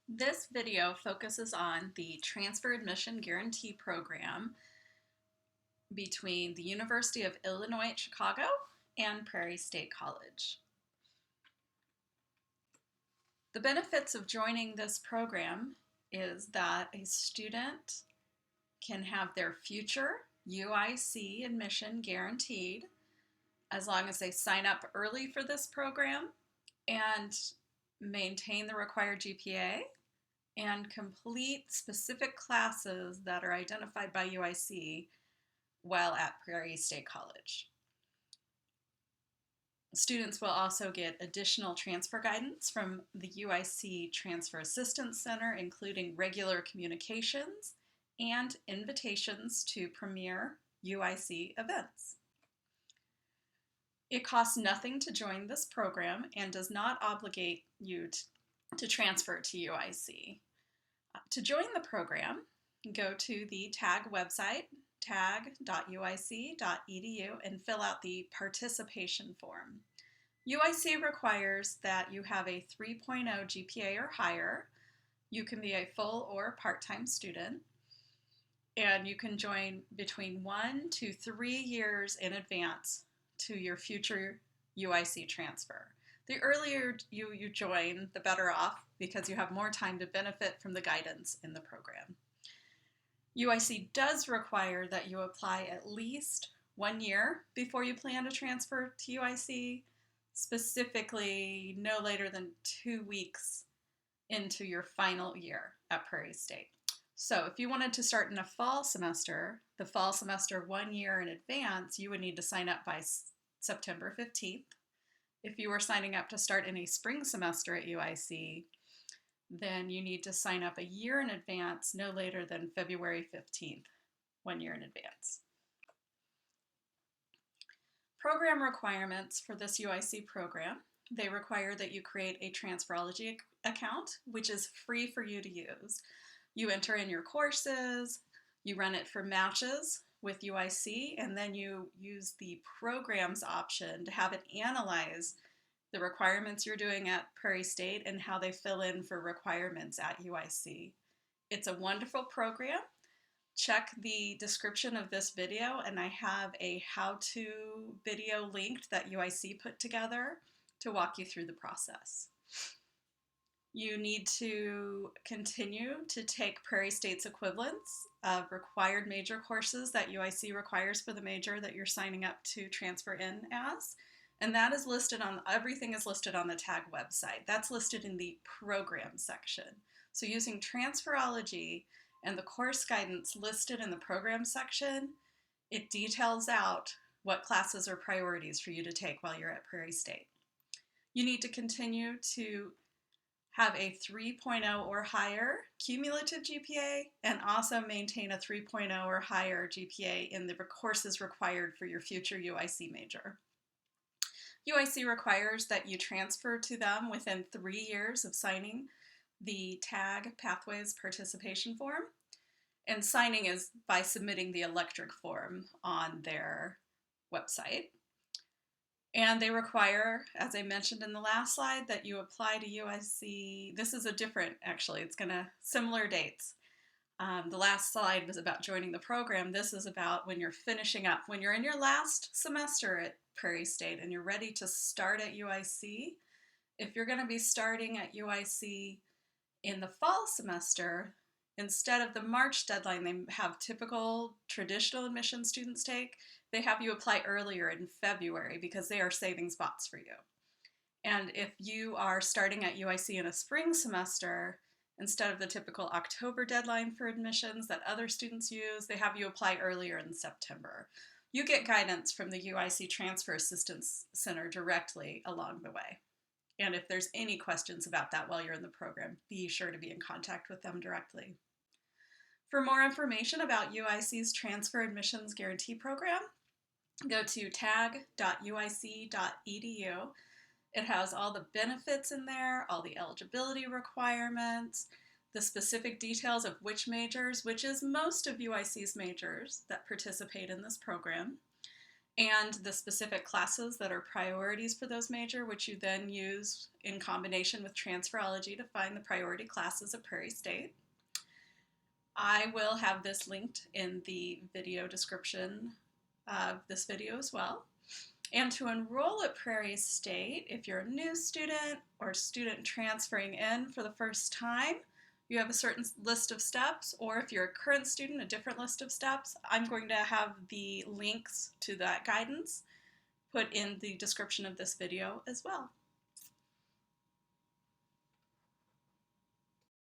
This video focuses on the Transfer Admission Guarantee Program between the University of Illinois at Chicago and Prairie State College. The benefits of joining this program is that a student can have their future UIC admission guaranteed as long as they sign up early for this program and maintain the required GPA and complete specific classes that are identified by UIC while at Prairie State College. Students will also get additional transfer guidance from the UIC Transfer Assistance Center, including regular communications and invitations to premier UIC events. It costs nothing to join this program and does not obligate you to transfer to UIC. To join the program, go to the TAG website, tag.uic.edu, and fill out the participation form. UIC requires that you have a 3.0 GPA or higher. You can be a full or part-time student, and you can join between 1 to 3 years in advance to your future UIC transfer. The earlier you join, the better off, because you have more time to benefit from the guidance in the program. UIC does require that you apply at least 1 year before you plan to transfer to UIC, specifically no later than 2 weeks into your final year at Prairie State. So if you wanted to start in a fall semester, the fall semester 1 year in advance, you would need to sign up by September 15th. If you were signing up to start in a spring semester at UIC, then you need to sign up a year in advance, no later than February 15th, 1 year in advance. Program requirements for this UIC program: they require that you create a Transferology account, which is free for you to use. You enter in your courses, you run it for matches with UIC, and then you use the programs option to have it analyze the requirements you're doing at Prairie State and how they fill in for requirements at UIC. It's a wonderful program. Check the description of this video, and I have a how-to video linked that UIC put together to walk you through the process. You need to continue to take Prairie State's equivalents of required major courses that UIC requires for the major that you're signing up to transfer in as. And that is listed on, everything is listed on the TAG website. That's listed in the program section. So using Transferology and the course guidance listed in the program section, it details out what classes are priorities for you to take while you're at Prairie State. You need to continue to have a 3.0 or higher cumulative GPA, and also maintain a 3.0 or higher GPA in the courses required for your future UIC major. UIC requires that you transfer to them within 3 years of signing the TAG Pathways Participation Form, and signing is by submitting the electric form on their website. And they require, as I mentioned in the last slide, that you apply to UIC. This is a different, actually, it's similar dates. The last slide was about joining the program. This is about when you're finishing up. When you're in your last semester at Prairie State and you're ready to start at UIC, if you're going to be starting at UIC in the fall semester, instead of the March deadline they have typical traditional admission students take, they have you apply earlier in February because they are saving spots for you. And if you are starting at UIC in a spring semester, instead of the typical October deadline for admissions that other students use, they have you apply earlier in September. You get guidance from the UIC Transfer Assistance Center directly along the way. And if there's any questions about that while you're in the program, be sure to be in contact with them directly. For more information about UIC's Transfer Admissions Guarantee Program, go to tag.uic.edu. It has all the benefits in there, all the eligibility requirements, the specific details of which majors, which is most of UIC's majors that participate in this program. and the specific classes that are priorities for those major, which you then use in combination with transferology to find the priority classes at Prairie State. I will have this linked in the video description of this video as well. And to enroll at Prairie State, if you're a new student or student transferring in for the first time, you have a certain list of steps, or if you're a current student, a different list of steps. I'm going to have the links to that guidance put in the description of this video as well.